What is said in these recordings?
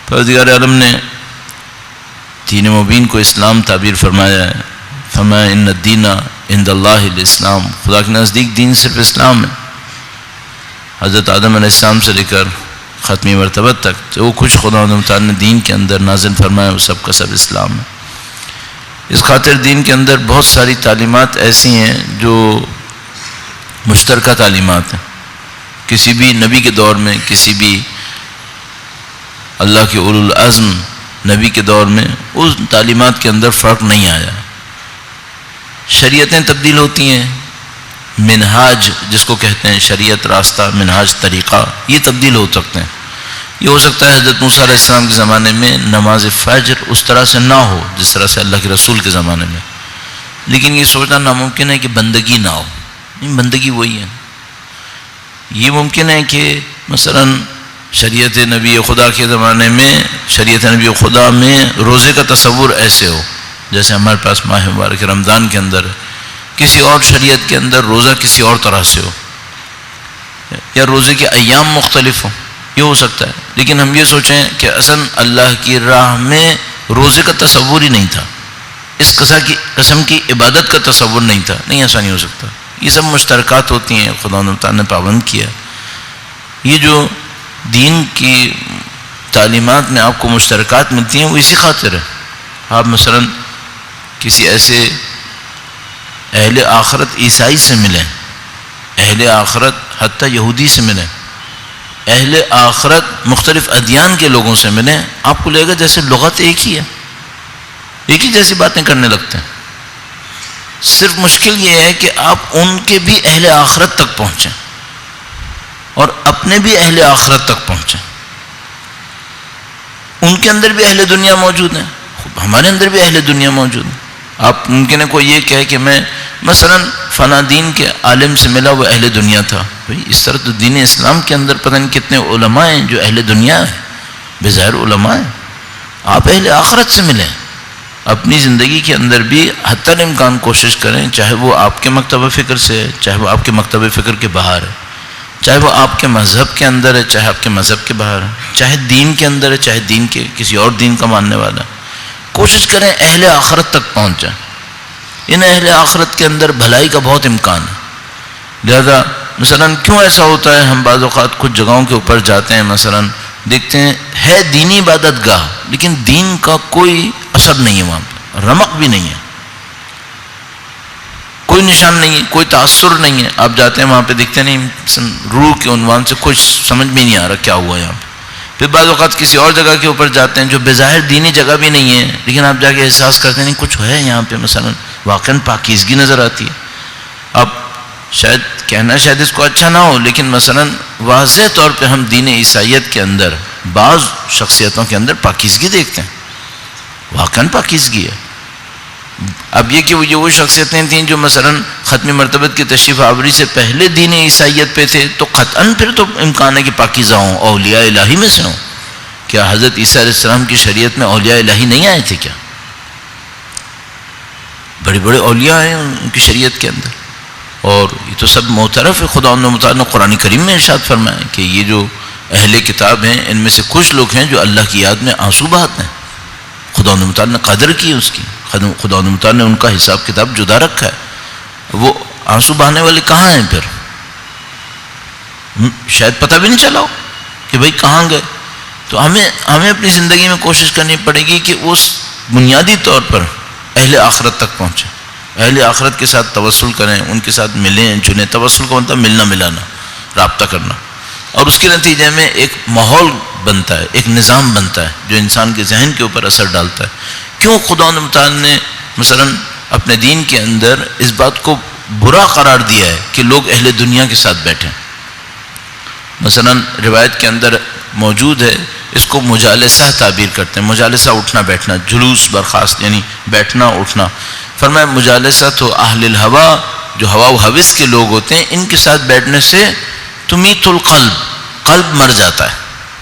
پروردگار عالم نے دین مبین کو اسلام تعبیر فرمایا ہے. فرمایا ان الدین عند اللہ الاسلام، خدا کے نزدیک دین صرف اسلام ہے. حضرت آدم علیہ السلام سے لے کر ختمی مرتبہ تک جو کچھ خدا تعالیٰ نے دین کے اندر نازل فرمایا وہ سب کا سب اسلام ہے. اس خاطر دین کے اندر بہت ساری تعلیمات ایسی ہیں جو مشترکہ تعلیمات ہیں. کسی بھی نبی کے دور میں، کسی بھی اللہ کے اولو العزم نبی کے دور میں اس تعلیمات کے اندر فرق نہیں آیا. شریعتیں تبدیل ہوتی ہیں، منہاج جس کو کہتے ہیں، شریعت راستہ، منہاج طریقہ، یہ تبدیل ہو سکتے ہیں. یہ ہو سکتا ہے حضرت موسیٰ علیہ السلام کے زمانے میں نماز فجر اس طرح سے نہ ہو جس طرح سے اللہ کے رسول کے زمانے میں، لیکن یہ سوچنا ناممکن ہے کہ بندگی نہ ہو. نہیں، بندگی وہی ہے. یہ ممکن ہے کہ مثلا شریعت نبی خدا کے زمانے میں، شریعت نبی خدا میں روزے کا تصور ایسے ہو جیسے ہمارے پاس ماہ مبارک رمضان کے اندر ہے. کسی اور شریعت کے اندر روزہ کسی اور طرح سے ہو، یا روزے کے ایام مختلف ہوں، یہ ہو سکتا ہے. لیکن ہم یہ سوچیں کہ اصلا اللہ کی راہ میں روزے کا تصور ہی نہیں تھا، اس قسم کی عبادت کا تصور نہیں تھا. نہیں، ایسا نہیں ہو سکتا. یہ سب مشترکات ہوتی ہیں، خدا تعالیٰ نے پابند کیا. یہ جو دین کی تعلیمات میں آپ کو مشترکات ملتی ہیں وہ اسی خاطر ہے. آپ مثلا کسی ایسے اہل آخرت عیسائی سے ملیں، اہل آخرت حتیٰ یہودی سے ملیں، اہل آخرت مختلف ادیان کے لوگوں سے ملیں، آپ کو لگے گا جیسے لغت ایک ہی ہے، ایک ہی جیسی باتیں کرنے لگتے ہیں. صرف مشکل یہ ہے کہ آپ ان کے بھی اہل آخرت تک پہنچیں اور اپنے بھی اہل آخرت تک پہنچیں. ان کے اندر بھی اہل دنیا موجود ہیں، ہمارے اندر بھی اہل دنیا موجود ہیں. آپ ممکن ہے کوئی یہ کہے کہ میں مثلا فلاں دین کے عالم سے ملا، وہ اہل دنیا تھا. بھئی اس طرح تو دین اسلام کے اندر پتہ نہیں کتنے علماء ہیں جو اہل دنیا ہیں، بظاہر علماء ہیں. آپ اہل آخرت سے ملیں. اپنی زندگی کے اندر بھی حتی الامکان کوشش کریں، چاہے وہ آپ کے مکتب فکر سے ہے، چاہے وہ آپ کے مکتب فکر کے باہر ہے، چاہے وہ آپ کے مذہب کے اندر ہے، چاہے آپ کے مذہب کے باہر ہے، چاہے دین کے اندر ہے، چاہے دین کے کسی اور دین کا ماننے والا ہے، کوشش کریں اہل آخرت تک پہنچ جائیں. ان اہل آخرت کے اندر بھلائی کا بہت امکان ہے. لہذا مثلا کیوں ایسا ہوتا ہے، ہم بعض اوقات کچھ جگہوں کے اوپر جاتے ہیں، مثلا دیکھتے ہیں ہے دینی عبادت گاہ لیکن دین کا کوئی اثر نہیں ہے، وہاں پہ رمق بھی نہیں ہے، کوئی نشان نہیں ہے، کوئی تاثر نہیں ہے. آپ جاتے ہیں وہاں پہ دیکھتے نہیں، روح کے عنوان سے کچھ سمجھ بھی نہیں آ رہا کیا ہوا یہاں پہ. پھر بعض اوقات کسی اور جگہ کے اوپر جاتے ہیں جو بظاہر دینی جگہ بھی نہیں ہے، لیکن آپ جا کے احساس کرتے نہیں کچھ ہے یہاں پہ، مثلا واقعاً پاکیزگی نظر آتی ہے. اب شاید کہنا شاید اس کو اچھا نہ ہو، لیکن مثلا واضح طور پہ ہم دین عیسائیت کے اندر بعض شخصیتوں کے اندر پاکیزگی دیکھتے ہیں، واقعاً پاکیزگی ہے. اب یہ کہ وہ شخصیتیں تھیں جو مثلا ختم مرتبت کی تشریف آوری سے پہلے دین عیسائیت پہ تھے، تو قطعاً پھر تو امکان ہے کہ پاکیزہ ہوں، اولیاء الہی میں سے ہوں. کیا حضرت عیسیٰ علیہ السلام کی شریعت میں اولیاء الہی نہیں آئے تھے؟ کیا بڑے بڑے اولیاء ہیں ان کی شریعت کے اندر. اور یہ تو سب معترف ہے. خدا نے قرآن کریم میں ارشاد فرمایا کہ یہ جو اہل کتاب ہیں ان میں سے کچھ لوگ ہیں جو اللہ کی یاد میں آنسو بہاتے ہیں. خدا نے قدر کی اس کی، خدا نے ان کا حساب کتاب جدا رکھا ہے. وہ آنسو بہانے والے کہاں ہیں پھر؟ شاید پتہ بھی نہیں چلا ہو کہ بھئی کہاں گئے. تو ہمیں اپنی زندگی میں کوشش کرنی پڑے گی کہ اس بنیادی طور پر اہل آخرت تک پہنچیں، اہل آخرت کے ساتھ توسل کریں، ان کے ساتھ ملیں جنہیں. توسل کا مطلب ملنا ملانا، رابطہ کرنا، اور اس کے نتیجے میں ایک ماحول بنتا ہے، ایک نظام بنتا ہے جو انسان کے ذہن کے اوپر اثر ڈالتا ہے. کیوں خدا نے مثلا اپنے دین کے اندر اس بات کو برا قرار دیا ہے کہ لوگ اہل دنیا کے ساتھ بیٹھیں؟ مثلا روایت کے اندر موجود ہے، اس کو مجالسہ تعبیر کرتے ہیں. مجالسہ اٹھنا بیٹھنا، جلوس برخاست یعنی بیٹھنا اٹھنا. فرمایا مجالسہ تو اہل الہوا، جو ہوا و ہوس کے لوگ ہوتے ہیں، ان کے ساتھ بیٹھنے سے تمیت القلب، قلب مر جاتا ہے.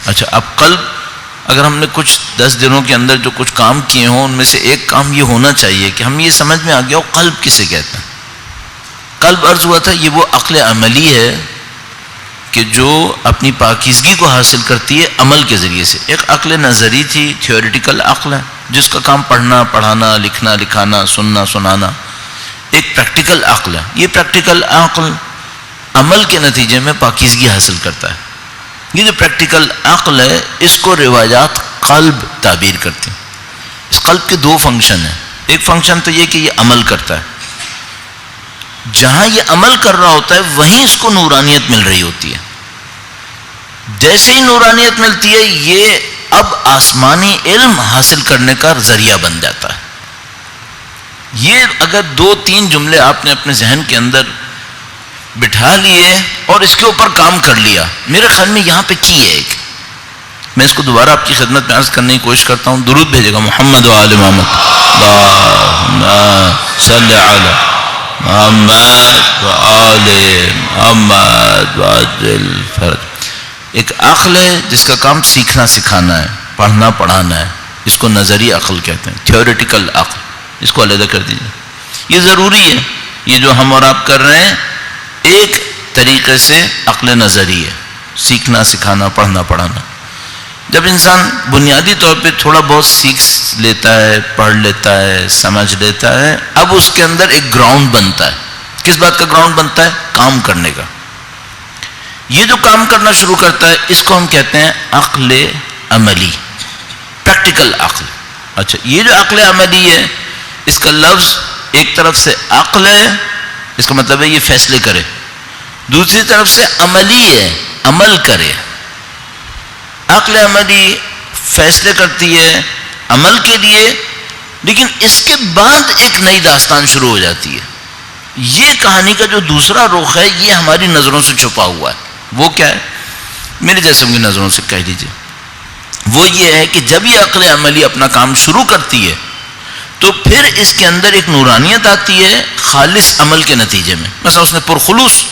اچھا، اب قلب اگر ہم نے کچھ 10 دنوں کے اندر جو کچھ کام کیے ہوں ان میں سے ایک کام یہ ہونا چاہیے کہ ہم یہ سمجھ میں آ گیا ہو قلب کسے کہتے ہیں. قلب عرض ہوا تھا یہ وہ عقل عملی ہے کہ جو اپنی پاکیزگی کو حاصل کرتی ہے عمل کے ذریعے سے. ایک عقل نظری تھی، تھیوریٹیکل عقل ہے جس کا کام پڑھنا، پڑھانا، لکھنا، لکھانا، سننا، سنانا. ایک پریکٹیکل عقل ہے. یہ پریکٹیکل عقل عمل کے نتیجے میں پاکیزگی حاصل کرتا ہے. یہ جو پریکٹیکل عقل ہے اس کو روایات قلب تعبیر کرتی ہیں. اس قلب کے دو فنکشن ہیں. ایک فنکشن تو یہ کہ یہ عمل کرتا ہے. جہاں یہ عمل کر رہا ہوتا ہے وہیں اس کو نورانیت مل رہی ہوتی ہے. جیسے ہی نورانیت ملتی ہے یہ اب آسمانی علم حاصل کرنے کا ذریعہ بن جاتا ہے. یہ اگر 2-3 جملے آپ نے اپنے ذہن کے اندر بٹھا لیے اور اس کے اوپر کام کر لیا، میرے خیال میں یہاں پہ کی ہے ایک. میں اس کو دوبارہ آپ کی خدمت میں عرض کرنے کی کوشش کرتا ہوں. درود بھیجے گا محمد و آل محمد. اللہم صلی علی محمد و آل محمد وعجل فرج. ایک عقل ہے جس کا کام سیکھنا سکھانا ہے، پڑھنا پڑھانا ہے. اس کو نظری عقل کہتے ہیں، تھیوریٹیکل عقل. اس کو علیحدہ کر دیجیے. یہ ضروری ہے. یہ جو ہم اور آپ کر رہے ہیں ایک طریقے سے عقل نظری ہے، سیکھنا سکھانا، پڑھنا پڑھانا. جب انسان بنیادی طور پہ تھوڑا بہت سیکھ لیتا ہے، پڑھ لیتا ہے، سمجھ لیتا ہے، اب اس کے اندر ایک گراؤنڈ بنتا ہے. کس بات کا گراؤنڈ بنتا ہے؟ کام کرنے کا. یہ جو کام کرنا شروع کرتا ہے اس کو ہم کہتے ہیں عقل عملی، پریکٹیکل عقل. اچھا، یہ جو عقل عملی ہے اس کا لفظ ایک طرف سے عقل ہے، اس کا مطلب ہے یہ فیصلے کرے. دوسری طرف سے عملی ہے، عمل کرے. عقل عملی فیصلے کرتی ہے عمل کے لیے، لیکن اس کے بعد ایک نئی داستان شروع ہو جاتی ہے. یہ کہانی کا جو دوسرا رخ ہے یہ ہماری نظروں سے چھپا ہوا ہے. وہ کیا ہے؟ میری جیسے کی نظروں سے کہہ لیجیے. وہ یہ ہے کہ جب یہ عقل عملی اپنا کام شروع کرتی ہے تو پھر اس کے اندر ایک نورانیت آتی ہے خالص عمل کے نتیجے میں. مثلا اس نے پرخلوص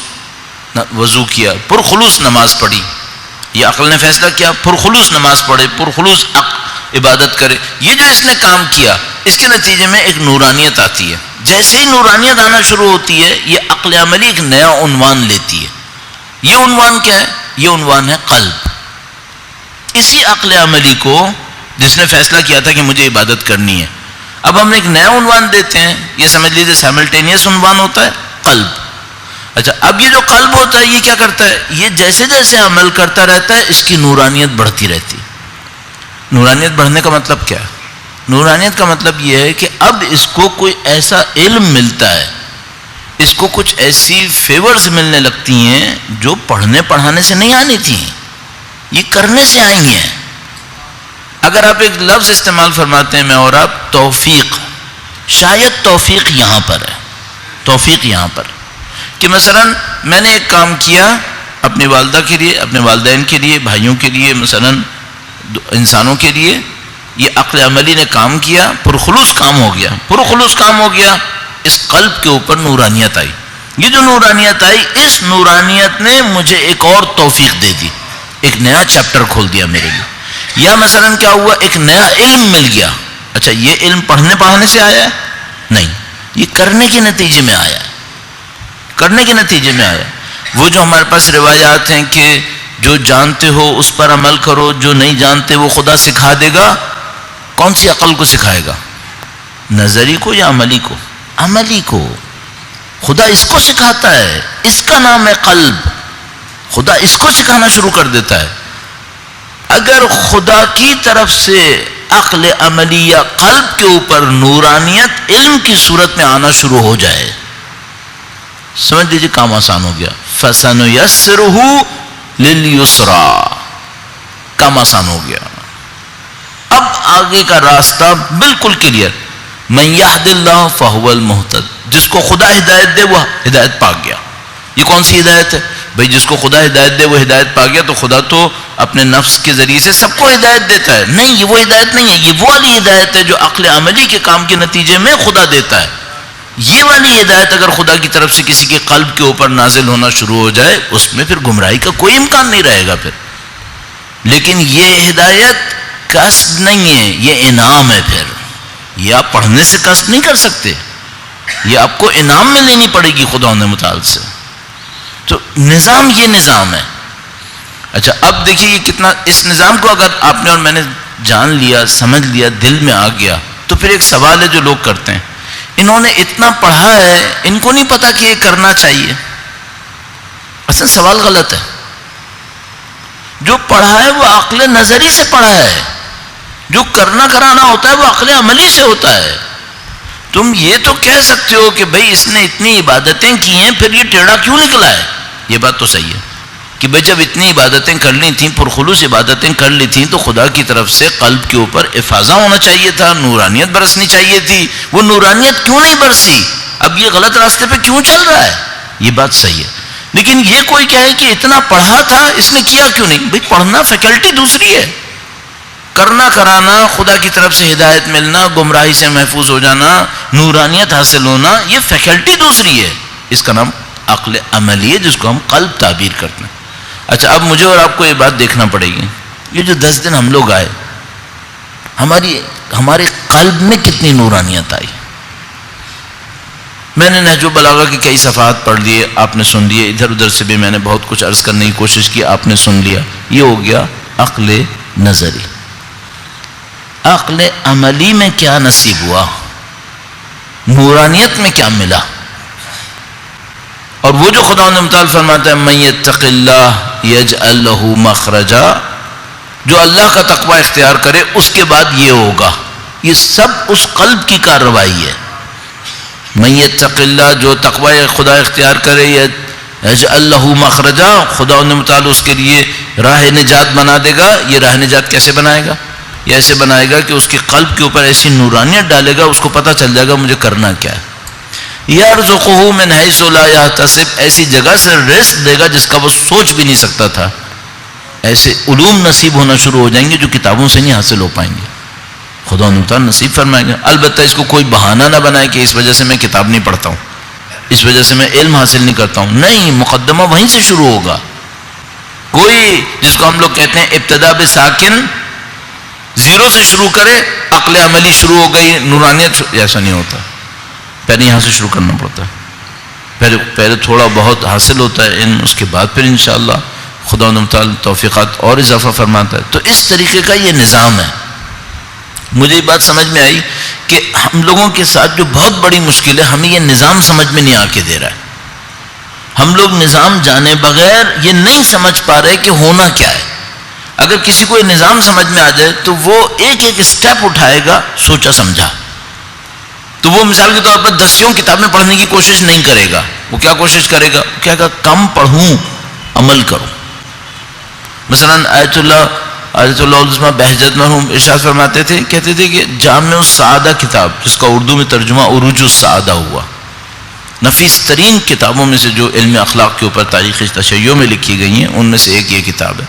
وضو کیا، پرخلوص نماز پڑھی. یہ عقل نے فیصلہ کیا پرخلوص نماز پڑھے، پرخلوص عبادت کرے. یہ جو اس نے کام کیا اس کے نتیجے میں ایک نورانیت آتی ہے. جیسے ہی نورانیت آنا شروع ہوتی ہے یہ عقل عملی ایک نیا عنوان لیتی ہے. یہ عنوان کیا ہے؟ یہ عنوان ہے قلب. اسی عقل عملی کو جس نے فیصلہ کیا تھا کہ مجھے عبادت کرنی ہے، اب ہم ایک نیا عنوان دیتے ہیں. یہ سمجھ لیجیے سائملٹینیس عنوان ہوتا ہے قلب. اچھا، اب یہ جو قلب ہوتا ہے یہ کیا کرتا ہے؟ یہ جیسے جیسے عمل کرتا رہتا ہے اس کی نورانیت بڑھتی رہتی. نورانیت بڑھنے کا مطلب کیا ہے؟ نورانیت کا مطلب یہ ہے کہ اب اس کو کوئی ایسا علم ملتا ہے، اس کو کچھ ایسی فیورز ملنے لگتی ہیں جو پڑھنے پڑھانے سے نہیں آنی تھیں، یہ کرنے سے آئی ہیں. اگر آپ ایک لفظ استعمال فرماتے ہیں میں اور آپ، توفیق. شاید توفیق یہاں پر ہے. توفیق یہاں پر کہ مثلا میں نے ایک کام کیا اپنی والدہ کے لیے، اپنے والدین کے لیے، بھائیوں کے لیے، مثلا انسانوں کے لیے. یہ عقل عملی نے کام کیا، پرخلوص کام ہو گیا. پرخلوص کام ہو گیا، اس قلب کے اوپر نورانیت آئی. یہ جو نورانیت آئی اس نورانیت نے مجھے ایک اور توفیق دے دی، ایک نیا چیپٹر کھول دیا میرے لیے. یا مثلا کیا ہوا؟ ایک نیا علم مل گیا. اچھا، یہ علم پڑھنے پڑھانے سے آیا ہے؟ نہیں، یہ کرنے کے نتیجے میں آیا ہے. کرنے کے نتیجے میں آیا. وہ جو ہمارے پاس روایات ہیں کہ جو جانتے ہو اس پر عمل کرو، جو نہیں جانتے وہ خدا سکھا دے گا. کون سی عقل کو سکھائے گا؟ نظری کو یا عملی کو؟ عملی کو. خدا اس کو سکھاتا ہے، اس کا نام ہے قلب. خدا اس کو سکھانا شروع کر دیتا ہے. اگر خدا کی طرف سے عقل عملی یا قلب کے اوپر نورانیت علم کی صورت میں آنا شروع ہو جائے، سمجھ لیجیے کام آسان ہو گیا. فَسَنُيَسِّرُهُ لِلْيُسْرَى. کام آسان ہو گیا. اب آگے کا راستہ بالکل کلیئر. مَن يَهْدِ اللَّهُ فَهُوَ الْمُهْتَدِ. جس کو خدا ہدایت دے وہ ہدایت پا گیا. یہ کون سی ہدایت ہے بھئی؟ جس کو خدا ہدایت دے وہ ہدایت پا گیا. تو خدا تو اپنے نفس کے ذریعے سے سب کو ہدایت دیتا ہے. نہیں، یہ وہ ہدایت نہیں ہے. یہ وہ والی ہدایت ہے جو عقل عملی کے کام کے نتیجے میں خدا دیتا ہے. یہ والی ہدایت اگر خدا کی طرف سے کسی کے قلب کے اوپر نازل ہونا شروع ہو جائے اس میں پھر گمراہی کا کوئی امکان نہیں رہے گا پھر. لیکن یہ ہدایت قصد نہیں ہے، یہ انعام ہے. پھر یہ آپ پڑھنے سے قصد نہیں کر سکتے، یہ آپ کو انعام میں لینی پڑے گی خدا نے متعال سے. تو نظام یہ نظام ہے. اچھا اب دیکھیے یہ کتنا، اس نظام کو اگر آپ نے اور میں نے جان لیا، سمجھ لیا، دل میں آ گیا، تو پھر ایک سوال ہے جو لوگ کرتے ہیں، انہوں نے اتنا پڑھا ہے، ان کو نہیں پتا کہ یہ کرنا چاہیے. اصل سوال غلط ہے. جو پڑھا ہے وہ عقل نظری سے پڑھا ہے، جو کرنا کرانا ہوتا ہے وہ عقل عملی سے ہوتا ہے. تم یہ تو کہہ سکتے ہو کہ بھئی اس نے اتنی عبادتیں کی ہیں پھر یہ ٹیڑھا کیوں نکلا ہے، یہ بات تو صحیح ہے کہ بھئی جب اتنی عبادتیں کر لی تھیں، پرخلوص عبادتیں کر لی تھیں، تو خدا کی طرف سے قلب کے اوپر افاضہ ہونا چاہیے تھا، نورانیت برسنی چاہیے تھی. وہ نورانیت کیوں نہیں برسی؟ اب یہ غلط راستے پہ کیوں چل رہا ہے؟ یہ بات صحیح ہے. لیکن یہ کوئی کہے کہ اتنا پڑھا تھا اس نے کیا کیوں نہیں؟ بھئی پڑھنا فیکلٹی دوسری ہے، کرنا کرانا، خدا کی طرف سے ہدایت ملنا، گمراہی سے محفوظ ہو جانا، نورانیت حاصل ہونا، یہ فیکلٹی دوسری ہے. اس کا نام عقل عملی ہے، جس کو ہم قلب تعبیر کرتے ہیں. اچھا اب مجھے اور آپ کو یہ بات دیکھنا پڑے گی، یہ جو 10 دن ہم لوگ آئے، ہمارے قلب میں کتنی نورانیت آئی. میں نے نہج البلاغہ کی کئی صفحات پڑھ لیے، آپ نے سن لیے، ادھر ادھر سے بھی میں نے بہت کچھ عرض کرنے کی کوشش کی، آپ نے سن لیا. یہ ہو گیا عقل نظری. عقل عملی میں کیا نصیب ہوا، نورانیت میں کیا ملا؟ اور وہ جو خدا نے متعال فرماتا ہے من یتق اللہ یجعل لہ مخرجا، جو اللہ کا تقوی اختیار کرے اس کے بعد یہ ہوگا. یہ سب اس قلب کی کارروائی ہے. من یتق اللہ، جو تقوی خدا اختیار کرے، یجعل لہ مخرجا، خدا نے متعال اس کے لیے راہ نجات بنا دے گا. یہ راہ نجات کیسے بنائے گا؟ یہ ایسے بنائے گا کہ اس کے قلب کے اوپر ایسی نورانیت ڈالے گا، اس کو پتہ چل جائے گا مجھے کرنا کیا ہے. یرزقہ من حیث لا یحتسب، ایسی جگہ سے رزق دے گا جس کا وہ سوچ بھی نہیں سکتا تھا. ایسے علوم نصیب ہونا شروع ہو جائیں گے جو کتابوں سے نہیں حاصل ہو پائیں گے. خدا تعالیٰ نصیب فرمائے گا. البتہ اس کو کوئی بہانہ نہ بنائے کہ اس وجہ سے میں کتاب نہیں پڑھتا ہوں، اس وجہ سے میں علم حاصل نہیں کرتا ہوں. نہیں، مقدمہ وہیں سے شروع ہوگا. کوئی جس کو ہم لوگ کہتے ہیں ابتدا بساکن، زیرو سے شروع کرے، عقل عملی شروع ہو گئی، نورانیت، ایسا نہیں ہوتا. پہلے یہاں سے شروع کرنا پڑتا ہے. پہلے تھوڑا بہت حاصل ہوتا ہے علم، اس کے بعد پھر انشاءاللہ خدا تعالیٰ توفیقات اور اضافہ فرماتا ہے. تو اس طریقے کا یہ نظام ہے. مجھے یہ بات سمجھ میں آئی کہ ہم لوگوں کے ساتھ جو بہت بڑی مشکل ہے، ہمیں یہ نظام سمجھ میں نہیں آ کے دے رہا ہے. ہم لوگ نظام جانے بغیر یہ نہیں سمجھ پا رہے کہ ہونا کیا ہے. اگر کسی کو یہ نظام سمجھ میں آ جائے تو وہ ایک ایک اسٹیپ اٹھائے گا سوچا سمجھا. تو وہ مثال کے طور پر 10 کتابیں پڑھنے کی کوشش نہیں کرے گا. وہ کیا کوشش کرے گا؟ کیا کہا؟ کم پڑھوں، عمل کروں. مثلا آیت اللہ علیہ بہجت مرحوم ارشاد فرماتے تھے، کہتے تھے کہ جامع السعادہ کتاب، جس کا اردو میں ترجمہ عروج السعادہ ہوا، نفیس ترین کتابوں میں سے جو علم اخلاق کے اوپر تاریخی تشیع میں لکھی گئی ہیں ان میں سے ایک یہ کتاب ہے.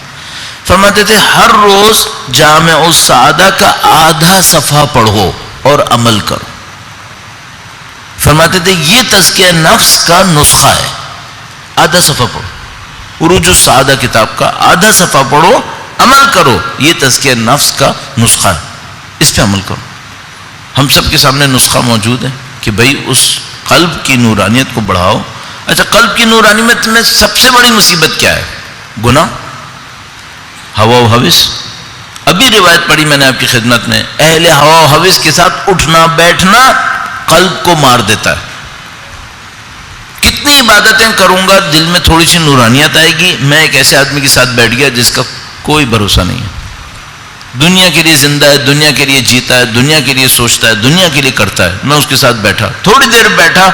فرماتے تھے ہر روز جامع السعادہ کا آدھا صفحہ پڑھو اور عمل کرو. فرماتے تھے یہ تزکیہ نفس کا نسخہ ہے. آدھا صفحہ پڑھو، عروج السعادہ کتاب کا آدھا صفحہ پڑھو، عمل کرو. یہ تزکیہ نفس کا نسخہ ہے، اس پہ عمل کرو. ہم سب کے سامنے نسخہ موجود ہے کہ بھئی اس قلب کی نورانیت کو بڑھاؤ. اچھا قلب کی نورانیت میں سب سے بڑی مصیبت کیا ہے؟ گناہ، ہوا و ہوس. ابھی روایت پڑھی میں نے آپ کی خدمت میں، اہل ہوا و ہوس کے ساتھ اٹھنا بیٹھنا قلب کو مار دیتا ہے. کتنی عبادتیں کروں گا، دل میں تھوڑی سی نورانیت آئے گی، میں ایک ایسے آدمی کے ساتھ بیٹھ گیا جس کا کوئی بھروسہ نہیں ہے. دنیا کے لیے زندہ ہے، دنیا کے لیے جیتا ہے، دنیا کے لیے سوچتا ہے، دنیا کے لیے کرتا ہے. میں اس کے ساتھ بیٹھا، تھوڑی دیر بیٹھا،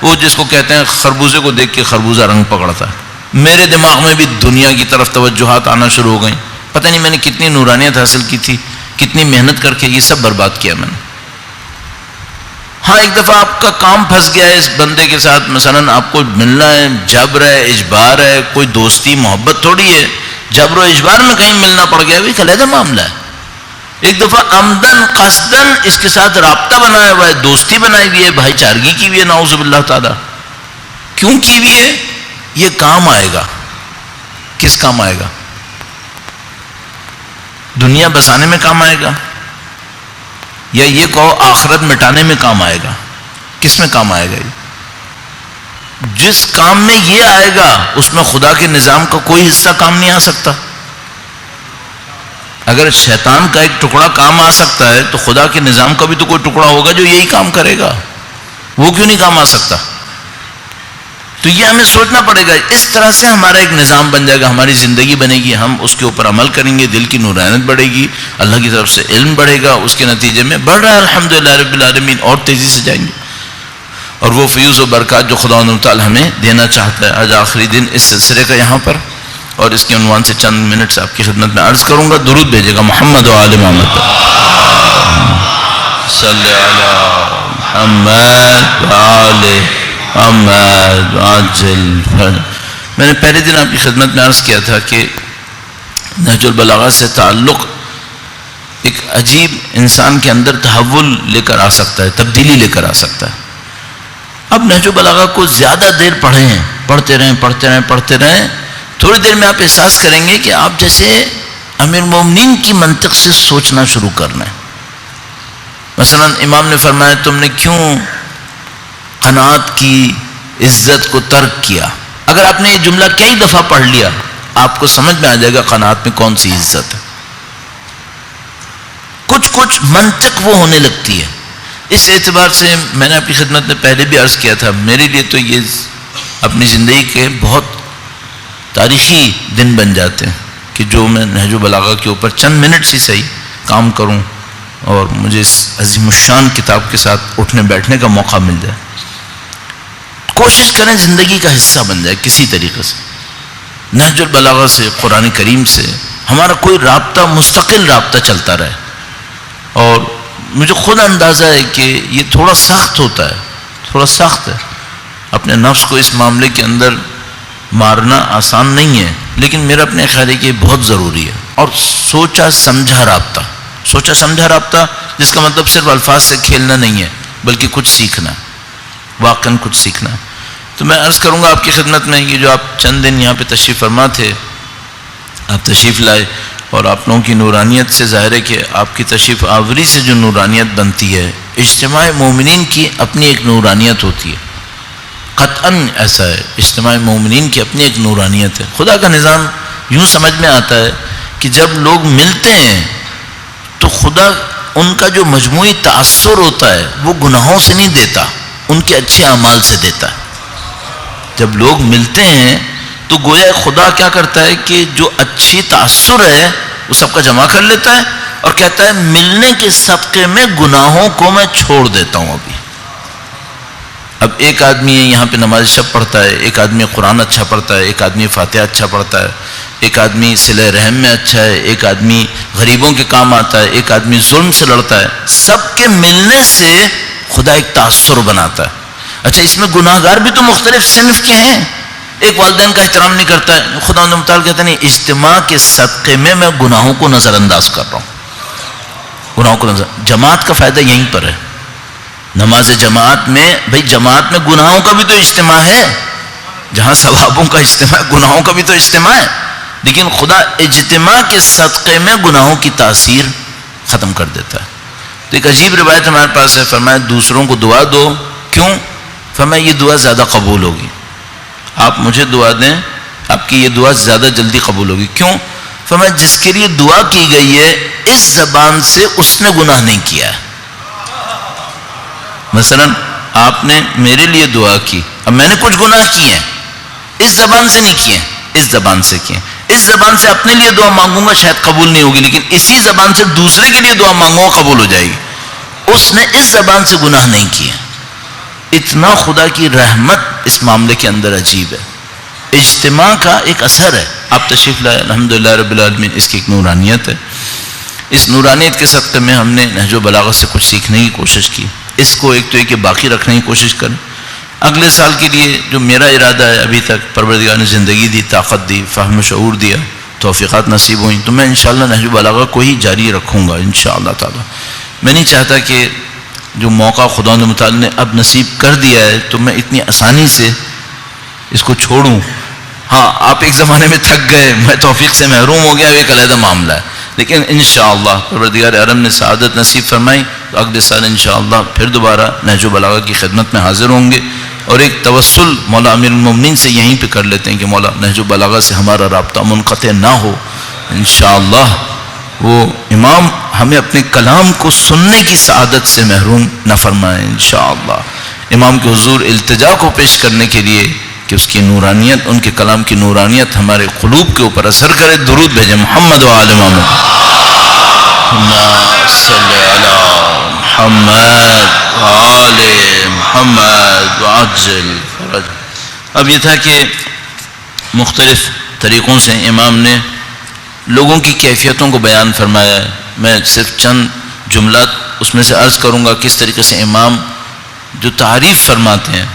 وہ جس کو کہتے ہیں خربوزے کو دیکھ کے خربوزہ رنگ پکڑتا ہے. میرے دماغ میں بھی دنیا کی طرف توجہات آنا شروع ہو گئیں. پتہ نہیں میں نے کتنی نورانیت حاصل کی تھی، کتنی محنت کر کے یہ سب برباد کیا میں نے. ہاں ایک دفعہ آپ کا کام پھنس گیا ہے اس بندے کے ساتھ، مثلا آپ کو ملنا ہے، جبر ہے، اجبار ہے، کوئی دوستی محبت تھوڑی ہے، جبر و اجبار میں کہیں ملنا پڑ گیا، بھی علیحدہ معاملہ ہے. ایک دفعہ عمدن قصدن اس کے ساتھ رابطہ بنایا ہوا ہے، دوستی بنائی ہوئی ہے، بھائی چارگی کی ہوئی ہے، نعوذ باللہ تعالیٰ. کیوں کی ہوئی ہے؟ یہ کام آئے گا. کس کام آئے گا؟ دنیا بسانے میں کام آئے گا، یا یہ کہو آخرت مٹانے میں کام آئے گا. کس میں کام آئے گا؟ جس کام میں یہ آئے گا اس میں خدا کے نظام کا کوئی حصہ کام نہیں آ سکتا. اگر شیطان کا ایک ٹکڑا کام آ سکتا ہے تو خدا کے نظام کا بھی تو کوئی ٹکڑا ہوگا جو یہی کام کرے گا، وہ کیوں نہیں کام آ سکتا؟ تو یہ ہمیں سوچنا پڑے گا. اس طرح سے ہمارا ایک نظام بن جائے گا، ہماری زندگی بنے گی، ہم اس کے اوپر عمل کریں گے، دل کی نورانیت بڑھے گی، اللہ کی طرف سے علم بڑھے گا، اس کے نتیجے میں بڑھ رہا ہے الحمدللہ رب العالمین، اور تیزی سے جائیں گے. اور وہ فیوز و برکات جو خدا تعالی ہمیں دینا چاہتا ہے. آج آخری دن اس سلسلے کا یہاں پر، اور اس کے عنوان سے چند منٹ سے آپ کی خدمت میں عرض کروں گا. درود بھیجے گا محمد و آل محمد صلی علی محمد و آل محمد عجل. میں نے پہلے دن آپ کی خدمت میں عرض کیا تھا کہ نہج البلاغہ سے تعلق ایک عجیب انسان کے اندر تحول لے کر آ سکتا ہے، تبدیلی لے کر آ سکتا ہے. اب نہج البلاغہ کو زیادہ دیر پڑھیں، پڑھتے رہیں، تھوڑی دیر میں آپ احساس کریں گے کہ آپ جیسے امیر المومنین کی منطق سے سوچنا شروع کرنا ہے. مثلا امام نے فرمایا تم نے کیوں قناعت کی عزت کو ترک کیا؟ اگر آپ نے یہ جملہ کئی دفعہ پڑھ لیا آپ کو سمجھ میں آ جائے گا قناعت میں کون سی عزت ہے. کچھ منطق وہ ہونے لگتی ہے. اس اعتبار سے میں نے آپ کی خدمت میں پہلے بھی عرض کیا تھا، میرے لیے تو یہ اپنی زندگی کے بہت تاریخی دن بن جاتے ہیں کہ جو میں نہج البلاغہ کے اوپر چند منٹ سے صحیح کام کروں اور مجھے اس عظیم الشان کتاب کے ساتھ اٹھنے بیٹھنے کا موقع مل جائے. کوشش کریں زندگی کا حصہ بن جائے کسی طریقے سے. نہج البلاغہ سے، قرآن کریم سے ہمارا کوئی رابطہ، مستقل رابطہ چلتا رہے. اور مجھے خود اندازہ ہے کہ یہ تھوڑا سخت ہوتا ہے، تھوڑا سخت ہے. اپنے نفس کو اس معاملے کے اندر مارنا آسان نہیں ہے، لیکن میرا اپنے خیال ہے کہ یہ بہت ضروری ہے. اور سوچا سمجھا رابطہ جس کا مطلب صرف الفاظ سے کھیلنا نہیں ہے بلکہ کچھ سیکھنا، واقعاً کچھ سیکھنا. تو میں عرض کروں گا آپ کی خدمت میں کہ جو آپ چند دن یہاں پہ تشریف فرما تھے، آپ تشریف لائے، اور آپ لوگوں کی نورانیت سے ظاہر ہے کہ آپ کی تشریف آوری سے جو نورانیت بنتی ہے، اجتماع مومنین کی اپنی ایک نورانیت ہوتی ہے. قطعاً ایسا ہے، اجتماع مومنین کی اپنی ایک نورانیت ہے. خدا کا نظام یوں سمجھ میں آتا ہے کہ جب لوگ ملتے ہیں تو خدا ان کا جو مجموعی تأثر ہوتا ہے وہ گناہوں سے نہیں دیتا، ان کے اچھے اعمال سے دیتا ہے. جب لوگ ملتے ہیں تو گویا خدا کیا کرتا ہے کہ جو اچھی تأثر ہے وہ سب کا جمع کر لیتا ہے اور کہتا ہے ملنے کے صدقے میں گناہوں کو میں چھوڑ دیتا ہوں. اب ایک آدمی یہاں پہ نماز شب پڑھتا ہے، ایک آدمی قرآن اچھا پڑھتا ہے، ایک آدمی فاتحہ اچھا پڑھتا ہے، ایک آدمی صلہ رحم میں اچھا ہے، ایک آدمی غریبوں کے کام آتا ہے، ایک آدمی ظلم سے لڑتا ہے. سب کے ملنے سے خدا ایک تأثر بناتا ہے. اچھا اس میں گناہ گار بھی تو مختلف صنف کے ہیں. ایک والدین کا احترام نہیں کرتا ہے، خدا متعال کہتے ہیں اجتماع کے صدقے میں میں گناہوں کو نظر انداز کر رہا ہوں. گناہوں کو جماعت کا فائدہ یہیں پر ہے. نماز جماعت میں، بھئی جماعت میں گناہوں کا بھی تو اجتماع ہے، جہاں ثوابوں کا اجتماع، گناہوں کا بھی تو اجتماع ہے. لیکن خدا اجتماع کے صدقے میں گناہوں کی تاثیر ختم کر دیتا ہے. تو ایک عجیب روایت ہمارے پاس ہے، فرمایا دوسروں کو دعا دو. کیوں؟ فرمایا یہ دعا زیادہ قبول ہوگی. آپ مجھے دعا دیں، آپ کی یہ دعا زیادہ جلدی قبول ہوگی. کیوں؟ فرمایا جس کے لیے دعا کی گئی ہے اس زبان سے اس نے گناہ نہیں کیا ہے. مثلا آپ نے میرے لیے دعا کی، اب میں نے کچھ گناہ کیے ہیں، اس زبان سے نہیں کیے، اس زبان سے کیے. اس زبان سے اپنے لیے دعا مانگوں گا شاید قبول نہیں ہوگی، لیکن اسی زبان سے دوسرے کے لیے دعا مانگوں گا قبول ہو جائے گی. اس نے اس زبان سے گناہ نہیں کیے. اتنا خدا کی رحمت اس معاملے کے اندر عجیب ہے. اجتماع کا ایک اثر ہے. آپ تشریف لائے الحمدللہ رب العالمین، اس کی ایک نورانیت ہے. اس نورانیت کے صدقے میں ہم نے نہج البلاغہ سے کچھ سیکھنے کی کوشش کی. اس کو ایک تو ایک باقی رکھنے کی کوشش کریں. اگلے سال کے لیے جو میرا ارادہ ہے، ابھی تک پروردگار نے زندگی دی، طاقت دی، فہم و شعور دیا، توفیقات نصیب ہوئیں، تو میں انشاءاللہ نہج البلاغہ کو ہی جاری رکھوں گا انشاءاللہ تعالی. میں نہیں چاہتا کہ جو موقع خدا متعال نے اب نصیب کر دیا ہے تو میں اتنی آسانی سے اس کو چھوڑوں. ہاں آپ ایک زمانے میں تھک گئے، میں توفیق سے محروم ہو گیا، ایک علیحدہ معاملہ ہے. لیکن انشاءاللہ پروردگار عالم نے سعادت نصیب فرمائی تو اگلے سال انشاءاللہ پھر دوبارہ نہج البلاغہ کی خدمت میں حاضر ہوں گے. اور ایک توسل مولا امیر المومنین سے یہیں پہ کر لیتے ہیں کہ مولا نہج البلاغہ سے ہمارا رابطہ منقطع نہ ہو انشاءاللہ. وہ امام ہمیں اپنے کلام کو سننے کی سعادت سے محروم نہ فرمائیں انشاءاللہ. امام کے حضور التجا کو پیش کرنے کے لیے کہ اس کی نورانیت، ان کے کلام کی نورانیت ہمارے قلوب کے اوپر اثر کرے. درود بھیجیں محمد و آل محمد. اللہم صلی علی محمد و آل محمد وعجل فرج. اب یہ تھا کہ مختلف طریقوں سے امام نے لوگوں کی کیفیتوں کو بیان فرمایا ہے. میں صرف چند جملات اس میں سے عرض کروں گا کس طریقے سے امام جو تعریف فرماتے ہیں،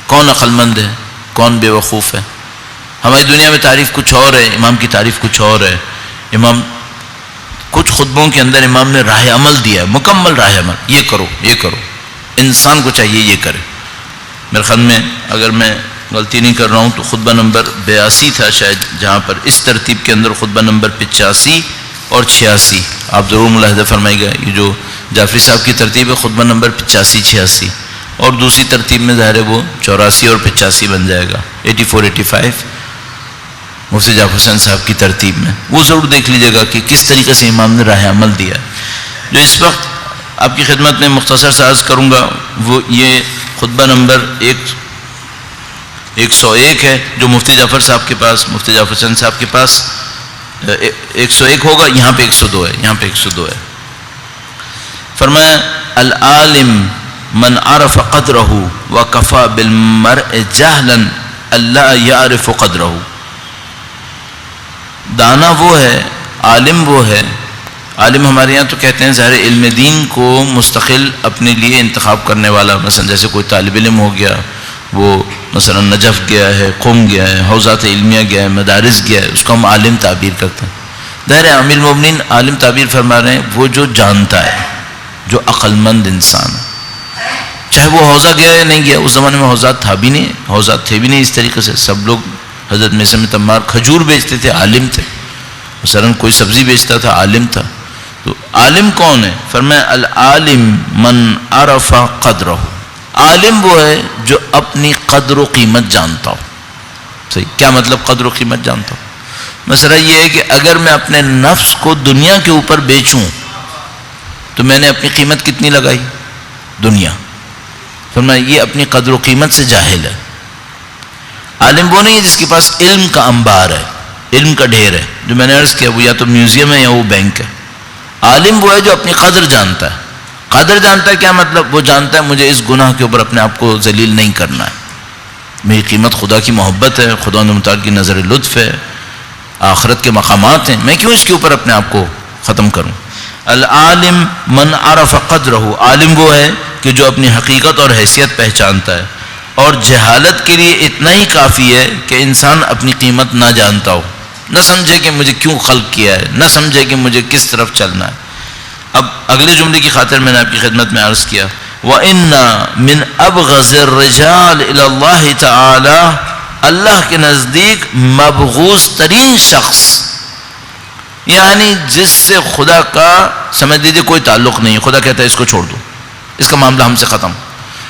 کون عقل مند ہے، کون بے وقوف ہے. ہماری دنیا میں تعریف کچھ اور ہے، امام کی تعریف کچھ اور ہے. امام کچھ خطبوں کے اندر امام نے راہ عمل دیا ہے، مکمل راہ عمل، یہ کرو یہ کرو، انسان کو چاہیے یہ کرے. میرے خیال میں اگر میں غلطی نہیں کر رہا ہوں تو خطبہ نمبر 82 تھا شاید، جہاں پر اس ترتیب کے اندر خطبہ نمبر 85 اور 86 آپ ضرور ملاحظہ فرمائے گا. یہ جو جعفری صاحب کی ترتیب ہے خطبہ نمبر 85 86، اور دوسری ترتیب میں ظاہر ہے وہ 84 اور 85 بن جائے گا. 84 85 مفتی جعفر حسین صاحب کی ترتیب میں وہ ضرور دیکھ لیجیے گا کہ کس طریقے سے امام نے راہ عمل دیا. جو اس وقت آپ کی خدمت میں مختصر سے عرض کروں گا وہ یہ خطبہ نمبر 101 ہے جو مفتی جعفر صاحب کے پاس، مفتی جعفر حسین صاحب کے پاس 101 ہوگا. یہاں پہ 102 ہے، یہاں پہ 102 ہے. فرمایا العالم من عرف قدرہ وکفى بالمرء جہلا اللہ یعرف قدرہ. دانا وہ ہے، عالم وہ ہے. عالم ہمارے یہاں تو کہتے ہیں ظاہر علم دین کو مستقل اپنے لیے انتخاب کرنے والا، مثلا جیسے کوئی طالب علم ہو گیا، وہ مثلا نجف گیا ہے، قم گیا ہے، حوزات علمیہ گیا ہے، مدارس گیا ہے، اس کو ہم عالم تعبیر کرتے ہیں. ظاہر امیر المومنین عالم تعبیر فرما رہے ہیں وہ جو جانتا ہے، جو عقل مند انسان ہے. چاہے وہ حوزہ گیا یا نہیں گیا، اس زمانے میں حوزات تھا بھی نہیں، حوزات تھے بھی نہیں اس طریقے سے. سب لوگ حضرت میثم تمار کھجور بیچتے تھے، عالم تھے. مثلا کوئی سبزی بیچتا تھا، عالم تھا. تو عالم کون ہے؟ فرمایا العالم من عرف قدرہ. عالم وہ ہے جو اپنی قدر و قیمت جانتا ہو. صحیح، کیا مطلب قدر و قیمت جانتا ہو؟ مسئلہ یہ ہے کہ اگر میں اپنے نفس کو دنیا کے اوپر بیچوں تو میں نے اپنی قیمت کتنی لگائی؟ دنیا. فرمایا یہ اپنی قدر و قیمت سے جاہل ہے. عالم وہ نہیں ہے جس کے پاس علم کا انبار ہے، علم کا ڈھیر ہے. جو میں نے عرض کیا وہ یا تو میوزیم ہے یا وہ بینک ہے. عالم وہ ہے جو اپنی قدر جانتا ہے. قدر جانتا ہے کیا مطلب؟ وہ جانتا ہے مجھے اس گناہ کے اوپر اپنے آپ کو ذلیل نہیں کرنا ہے. میری قیمت خدا کی محبت ہے، خدا نے متعال کی نظر لطف ہے، آخرت کے مقامات ہیں، میں کیوں اس کے اوپر اپنے آپ کو ختم کروں؟ العالم من عرف قدرہ. عالم وہ ہے کہ جو اپنی حقیقت اور حیثیت پہچانتا ہے. اور جہالت کے لیے اتنا ہی کافی ہے کہ انسان اپنی قیمت نہ جانتا ہو، نہ سمجھے کہ مجھے کیوں خلق کیا ہے، نہ سمجھے کہ مجھے کس طرف چلنا ہے. اب اگلے جملے کی خاطر میں نے آپ کی خدمت میں عرض کیا وَإِنَّ مِنْ أَبْغَضِ الرِّجَالِ إِلَى اللَّهِ تَعَالَى. اللہ کے نزدیک مبغوض ترین شخص، یعنی جس سے خدا کا سمجھ لیجیے کوئی تعلق نہیں ہے، خدا کہتا ہے اس کو چھوڑ دو، اس کا معاملہ ہم سے ختم.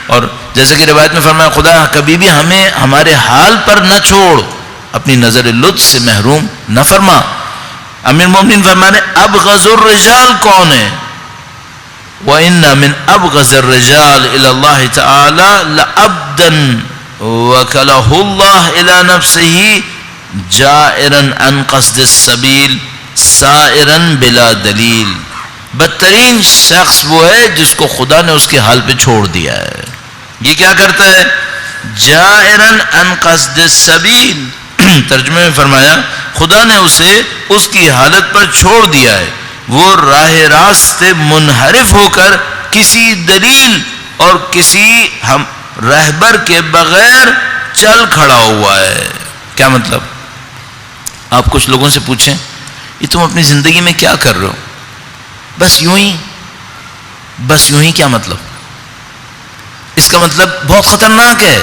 اور جیسے کہ روایت میں فرمایا خدا کبھی بھی ہمیں ہمارے حال پر نہ چھوڑ، اپنی نظر لطف سے محروم نہ فرما. امیر مومنین فرمانے ابغض الرجال کون ہے؟ وَإِنَّ مِنْ أَبْغَضِ الرِّجَالِ إِلَى اللَّهِ تَعَالَى لَعَبْدًا وَكَلَهُ اللَّهُ إِلَى نَفْسِهِ جَائِرًا عَنْ قَصْدِ السَّبِيلِ سَائِرًا بِلَا دَلِيلٍ. بدترین شخص وہ ہے جس کو خدا نے اس کے حال پہ چھوڑ دیا ہے. یہ کیا کرتا ہے؟ جائرن عن قصد السبیل. ترجمے میں فرمایا خدا نے اسے اس کی حالت پر چھوڑ دیا ہے، وہ راہ راست سے منحرف ہو کر کسی دلیل اور کسی رہبر کے بغیر چل کھڑا ہوا ہے. کیا مطلب؟ آپ کچھ لوگوں سے پوچھیں یہ تم اپنی زندگی میں کیا کر رہے ہو؟ بس یوں ہی، بس یوں ہی. کیا مطلب؟ اس کا مطلب بہت خطرناک ہے.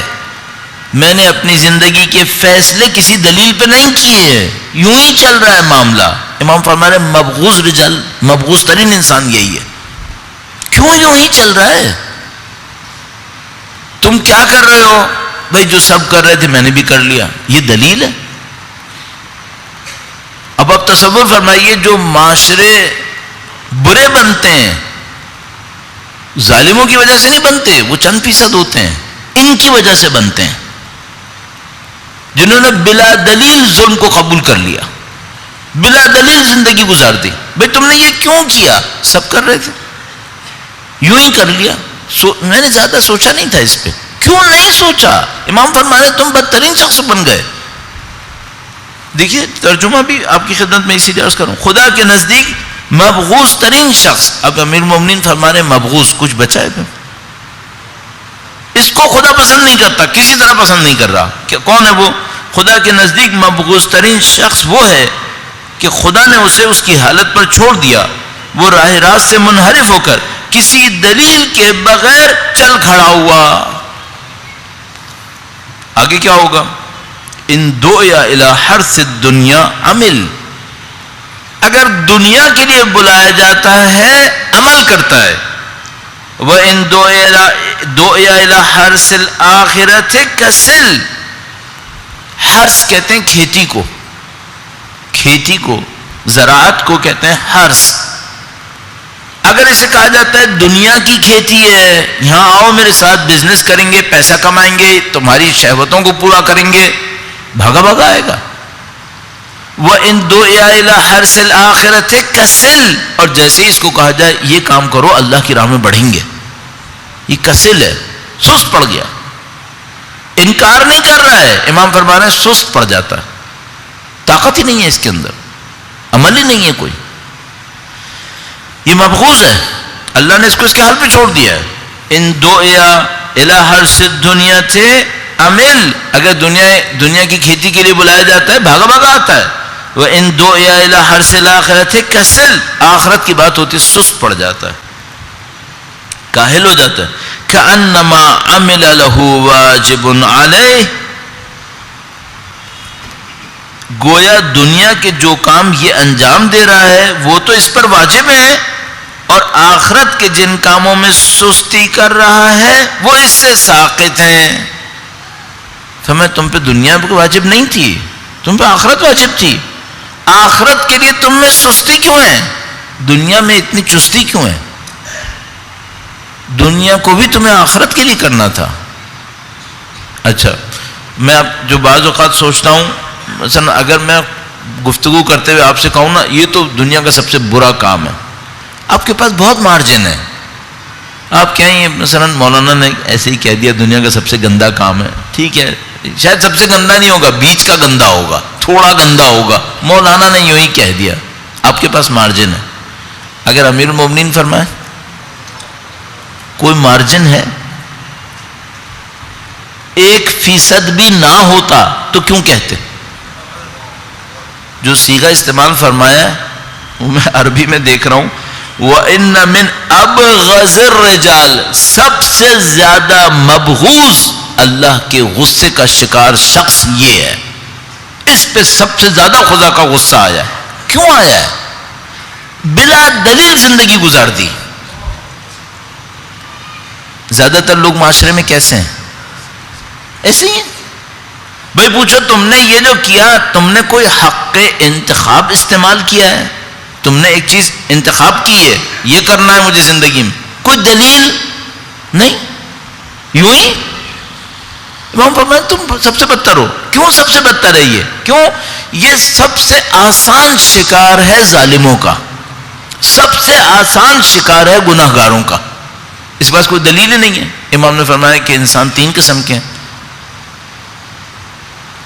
میں نے اپنی زندگی کے فیصلے کسی دلیل پہ نہیں کیے، یوں ہی چل رہا ہے معاملہ. امام فرما رہے مبغوض رجال، مبغوض ترین انسان یہی ہے. کیوں یوں ہی چل رہا ہے؟ تم کیا کر رہے ہو؟ بھائی جو سب کر رہے تھے میں نے بھی کر لیا. یہ دلیل ہے؟ اب اب آپ تصور فرمائیے جو معاشرے برے بنتے ہیں ظالموں کی وجہ سے نہیں بنتے، وہ چند فیصد ہوتے ہیں، ان کی وجہ سے بنتے ہیں جنہوں نے بلا دلیل ظلم کو قبول کر لیا، بلا دلیل زندگی گزار دی. بھئی تم نے یہ کیوں کیا؟ سب کر رہے تھے، یوں ہی کر لیا. میں نے زیادہ سوچا نہیں تھا اس پہ. کیوں نہیں سوچا؟ امام فرمانے تم بدترین شخص بن گئے. دیکھیے ترجمہ بھی آپ کی خدمت میں اسی لیے عرض کروں، خدا کے نزدیک مبغوض ترین شخص. اب امیر المومنین فرمانے مبغوض، کچھ بچا ہے پھر؟ اس کو خدا پسند نہیں کرتا، کسی طرح پسند نہیں کر رہا. کون ہے وہ؟ خدا کے نزدیک مبغوض ترین شخص وہ ہے کہ خدا نے اسے اس کی حالت پر چھوڑ دیا، وہ راہ راست سے منحرف ہو کر کسی دلیل کے بغیر چل کھڑا ہوا. آگے کیا ہوگا؟ ان دعیا الی حرث الدنیا عمل، اگر دنیا کے لیے بلایا جاتا ہے عمل کرتا ہے. وَإِن دُعِيَ إِلَى حَرْثِ الْآخِرَةِ كَسِلْ، حرث کہتے ہیں کھیتی کو، کھیتی کو، زراعت کو کہتے ہیں حرث. اگر اسے کہا جاتا ہے دنیا کی کھیتی ہے، یہاں آؤ میرے ساتھ بزنس کریں گے، پیسہ کمائیں گے، تمہاری شہوتوں کو پورا کریں گے، بھاگا بھاگا آئے گا. وَإِن دُعِيَ إِلَى حَرْثِ الْآخِرَةِ كَسِلْ، اور جیسے ہی اس کو کہا جائے یہ کام کرو اللہ کی راہ میں بڑھیں گے، یہ کسل ہے، سست پڑ گیا. انکار نہیں کر رہا ہے، امام فرما رہے ہیں سست پڑ جاتا ہے، طاقت ہی نہیں ہے اس کے اندر، عمل ہی نہیں ہے کوئی. یہ مبغوض ہے، اللہ نے اس کو اس کے حال پہ چھوڑ دیا ہے. ان دعیا الی حرث الدنیا تھے عمل، اگر دنیا کی کھیتی کے لیے بلایا جاتا ہے بھاگا بھاگا آتا ہے. وَإِن دُعِيَ إِلَى حَرْثِ الْآخِرَةِ كَسِلْ، آخرت کی بات ہوتی ہے سست پڑ جاتا ہے، کاہل ہو جاتا ہے. كَأَنَّمَا عَمِلَ لَهُ وَاجِبٌ عَلَيْهِ، گویا دنیا کے جو کام یہ انجام دے رہا ہے وہ تو اس پر واجب ہے، اور آخرت کے جن کاموں میں سستی کر رہا ہے وہ اس سے ساقط ہیں. تو تم پہ دنیا پہ واجب نہیں تھی، تم پہ آخرت واجب تھی. آخرت کے لیے تم میں سستی کیوں ہے؟ دنیا میں اتنی چستی کیوں ہے؟ دنیا کو بھی تمہیں آخرت کے لیے کرنا تھا. اچھا، میں اب جو بعض اوقات سوچتا ہوں، مثلا اگر میں گفتگو کرتے ہوئے آپ سے کہوں نا یہ تو دنیا کا سب سے برا کام ہے، آپ کے پاس بہت مارجن ہے. آپ کہیں مثلا مولانا نے ایسے ہی کہہ دیا دنیا کا سب سے گندا کام ہے، ٹھیک ہے، شاید سب سے گندا نہیں ہوگا، بیچ کا گندا ہوگا، تھوڑا گندا ہوگا، مولانا نے یوں ہی کہہ دیا، آپ کے پاس مارجن ہے. اگر امیر المومنین فرمائے کوئی مارجن ہے، 1% بھی نہ ہوتا تو کیوں کہتے؟ جو صیغہ استعمال فرمایا وہ میں عربی میں دیکھ رہا ہوں، وَإِنَّ مِنْ أَبْغَضِ الرِّجَالِ، سب سے زیادہ مبغوض اللہ کے غصے کا شکار شخص یہ ہے، اس پہ سب سے زیادہ خدا کا غصہ آیا ہے. کیوں آیا ہے؟ بلا دلیل زندگی گزار دی. زیادہ تر لوگ معاشرے میں کیسے ہیں؟ ایسے ہی ہیں. بھائی پوچھو تم نے یہ جو کیا، تم نے کوئی حق انتخاب استعمال کیا ہے؟ تم نے ایک چیز انتخاب کی ہے یہ کرنا ہے مجھے زندگی میں، کوئی دلیل نہیں، یوں ہی. امام فرماتے تم سب سے بدتر ہو. کیوں سب سے بدتر ہے یہ؟ کیوں؟ یہ سب سے آسان شکار ہے ظالموں کا، سب سے آسان شکار ہے گناہ گاروں کا. اس پاس کوئی دلیل ہی نہیں ہے. امام نے فرمایا کہ انسان 3 قسم کے ہیں: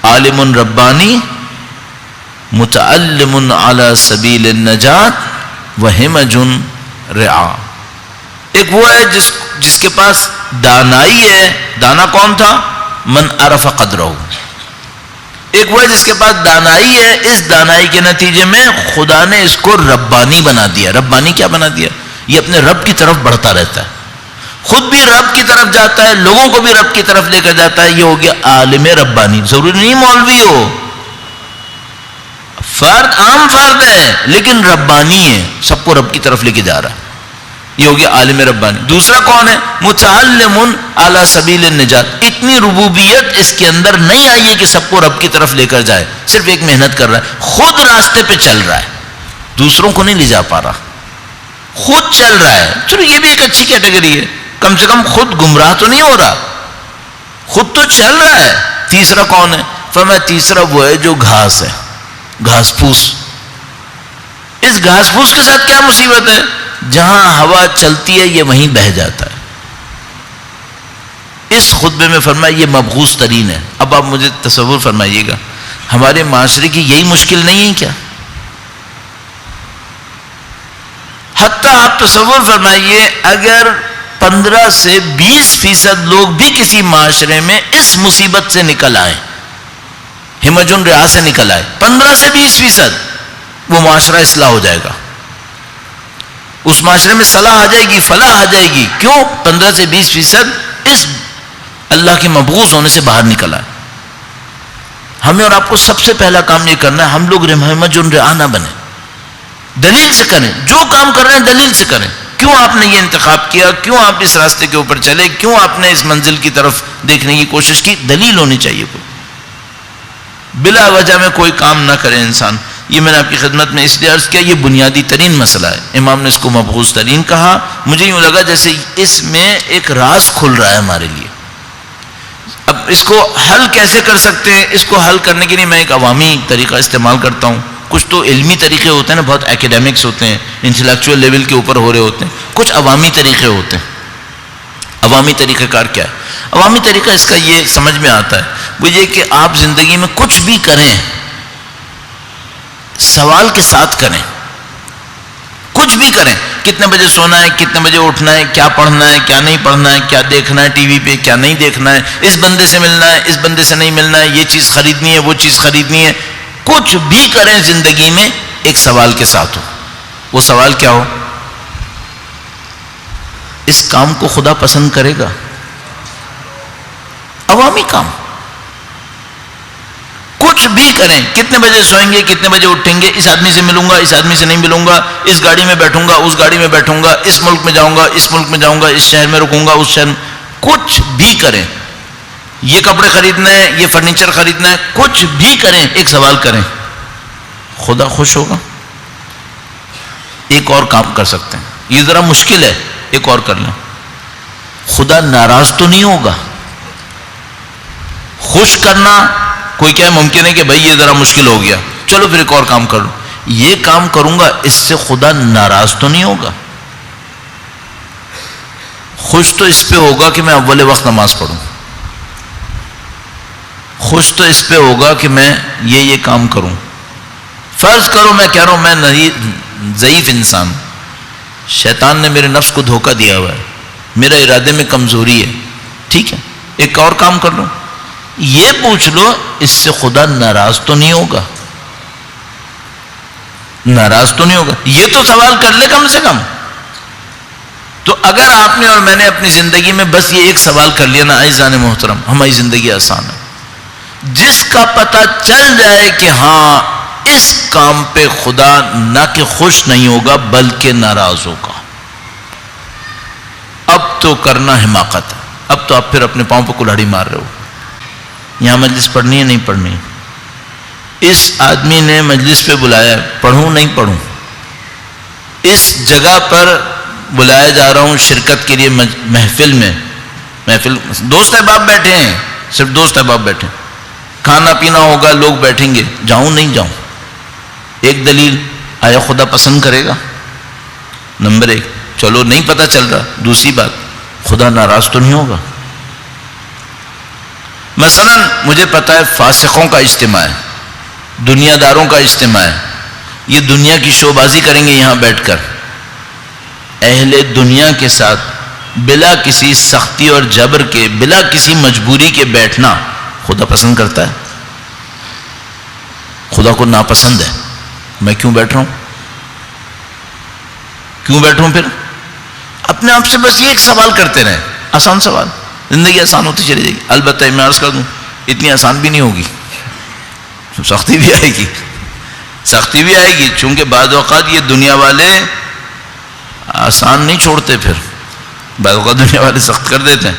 عالم ربانی، متعلم علی سبیل النجات، وہمج رعا. ایک وہ ہے جس کے پاس دانائی ہے. دانا کون تھا؟ من عرف قدرہ. ایک وہ ہے جس کے پاس دانائی ہے، اس دانائی کے نتیجے میں خدا نے اس کو ربانی بنا دیا. ربانی کیا بنا دیا؟ یہ اپنے رب کی طرف بڑھتا رہتا ہے، خود بھی رب کی طرف جاتا ہے، لوگوں کو بھی رب کی طرف لے کر جاتا ہے. یہ ہو گیا عالم ربانی. ضروری نہیں مولوی ہو، فرد عام فرد ہے لیکن ربانی ہے، سب کو رب کی طرف لے کے جا رہا ہے. یہ ہو گیا عالم ربانی. دوسرا کون ہے؟ متعلم علی سبیل النجات. اتنی ربوبیت اس کے اندر نہیں آئی ہے کہ سب کو رب کی طرف لے کر جائے، صرف ایک محنت کر رہا ہے، خود راستے پہ چل رہا ہے، دوسروں کو نہیں لے جا پا رہا، خود چل رہا ہے. چلو یہ بھی ایک اچھی کیٹیگری ہے، کم سے کم خود گمراہ تو نہیں ہو رہا، خود تو چل رہا ہے. تیسرا کون ہے؟ فرمایا تیسرا وہ ہے جو گھاس ہے، گھاس پھوس. اس گھاس پھوس کے ساتھ کیا مصیبت ہے؟ جہاں ہوا چلتی ہے یہ وہیں بہہ جاتا ہے. اس خطبے میں فرمایا یہ مبغوث ترین ہے. اب آپ مجھے تصور فرمائیے گا، ہمارے معاشرے کی یہی مشکل نہیں ہے کیا؟ حتیٰ آپ تصور فرمائیے اگر 15 سے 20% لوگ بھی کسی معاشرے میں اس مصیبت سے نکل آئے، ہمج الرعا سے نکل آئے، 15 سے 20%، وہ معاشرہ اصلاح ہو جائے گا. اس معاشرے میں صلاح آ جائے گی، فلاح آ جائے گی. کیوں؟ 15 سے 20% اس اللہ کے مبغوث ہونے سے باہر نکل آئے. ہمیں اور آپ کو سب سے پہلا کام یہ کرنا ہے، ہم لوگ ہمج الرعا نہ بنے، دلیل سے کریں. جو کام کر رہے ہیں دلیل سے کریں. کیوں آپ نے یہ انتخاب کیا؟ کیوں آپ اس راستے کے اوپر چلے؟ کیوں آپ نے اس منزل کی طرف دیکھنے کی کوشش کی؟ دلیل ہونی چاہیے. کوئی بلا وجہ میں کوئی کام نہ کرے انسان. یہ میں نے آپ کی خدمت میں اس لیے عرض کیا، یہ بنیادی ترین مسئلہ ہے. امام نے اس کو مبغوث ترین کہا. مجھے یوں لگا جیسے اس میں ایک راز کھل رہا ہے ہمارے لیے. اب اس کو حل کیسے کر سکتے ہیں؟ اس کو حل کرنے کے لیے میں ایک عوامی طریقہ استعمال کرتا ہوں. کچھ تو علمی طریقے ہوتے ہیں نا، بہت ایکیڈیمکس ہوتے ہیں، انٹلیکچوئل لیول کے اوپر ہو رہے ہوتے ہیں. کچھ عوامی طریقے ہوتے ہیں. عوامی طریقہ کار کیا ہے؟ عوامی طریقہ اس کا یہ سمجھ میں آتا ہے، وہ یہ کہ آپ زندگی میں کچھ بھی کریں سوال کے ساتھ کریں. کچھ بھی کریں، کتنے بجے سونا ہے، کتنے بجے اٹھنا ہے، کیا پڑھنا ہے، کیا نہیں پڑھنا ہے، کیا دیکھنا ہے ٹی وی پہ، کیا نہیں دیکھنا ہے، اس بندے سے ملنا ہے، اس بندے سے نہیں ملنا ہے، یہ چیز خریدنی ہے، وہ چیز خریدنی ہے. کچھ بھی کریں زندگی میں ایک سوال کے ساتھ ہو. وہ سوال کیا ہو؟ اس کام کو خدا پسند کرے گا؟ عوامی کام. کچھ بھی کریں، کتنے بجے سوئیں گے، کتنے بجے اٹھیں گے، اس آدمی سے ملوں گا، اس آدمی سے نہیں ملوں گا، اس گاڑی میں بیٹھوں گا، اس گاڑی میں بیٹھوں گا، اس ملک میں جاؤں گا، اس ملک میں جاؤں گا، اس شہر میں رکوں گا، اس شہر میں. کچھ بھی کریں. یہ کپڑے خریدنا ہے، یہ فرنیچر خریدنا ہے، کچھ بھی کریں ایک سوال کریں، خدا خوش ہوگا؟ ایک اور کام کر سکتے ہیں، یہ ذرا مشکل ہے، ایک اور کر لیں. خدا ناراض تو نہیں ہوگا؟ خوش کرنا کوئی کیا ممکن ہے کہ بھائی یہ ذرا مشکل ہو گیا، چلو پھر ایک اور کام کر لوں. یہ کام کروں گا، اس سے خدا ناراض تو نہیں ہوگا؟ خوش تو اس پہ ہوگا کہ میں اول وقت نماز پڑھوں، خوش تو اس پہ ہوگا کہ میں یہ کام کروں. فرض کرو میں کہہ رہا ہوں میں ضعیف انسان، شیطان نے میرے نفس کو دھوکہ دیا ہوا ہے، میرا ارادے میں کمزوری ہے، ٹھیک ہے ایک اور کام کر لوں. یہ پوچھ لو اس سے خدا ناراض تو نہیں ہوگا؟ ناراض تو نہیں ہوگا. یہ تو سوال کر لے کم سے کم. تو اگر آپ نے اور میں نے اپنی زندگی میں بس یہ ایک سوال کر لیا نا عزیزان محترم، ہماری زندگی آسان ہے. جس کا پتہ چل جائے کہ ہاں اس کام پہ خدا نہ کہ خوش نہیں ہوگا بلکہ ناراض ہوگا، اب تو کرنا حماقت ہے. اب تو آپ پھر اپنے پاؤں پہ کلہاڑی مار رہے ہو. یہاں مجلس پڑھنی ہے نہیں پڑھنی؟ اس آدمی نے مجلس پہ بلایا، پڑھوں نہیں پڑھوں؟ اس جگہ پر بلایا جا رہا ہوں شرکت کے لیے محفل میں، محفل دوست احباب بیٹھے ہیں، صرف دوست احباب بیٹھے ہیں، کھانا پینا ہوگا، لوگ بیٹھیں گے، جاؤں نہیں جاؤں؟ ایک دلیل، آیا خدا پسند کرے گا؟ نمبر ایک. چلو نہیں پتہ چل رہا. دوسری بات، خدا ناراض تو نہیں ہوگا؟ مثلا مجھے پتہ ہے فاسقوں کا اجتماع ہے، دنیا داروں کا اجتماع ہے، یہ دنیا کی شو بازی کریں گے یہاں بیٹھ کر. اہل دنیا کے ساتھ بلا کسی سختی اور جبر کے، بلا کسی مجبوری کے بیٹھنا خدا پسند کرتا ہے؟ خدا کو ناپسند ہے. میں کیوں بیٹھ رہا ہوں؟ کیوں بیٹھوں؟ پھر اپنے آپ سے بس یہ ایک سوال کرتے رہیں، آسان سوال، زندگی آسان ہوتی چلی جائے گی. البتہ میں عرض کر دوں اتنی آسان بھی نہیں ہوگی، سختی بھی آئے گی، سختی بھی آئے گی. چونکہ بعض اوقات یہ دنیا والے آسان نہیں چھوڑتے، پھر بعض اوقات دنیا والے سخت کر دیتے ہیں،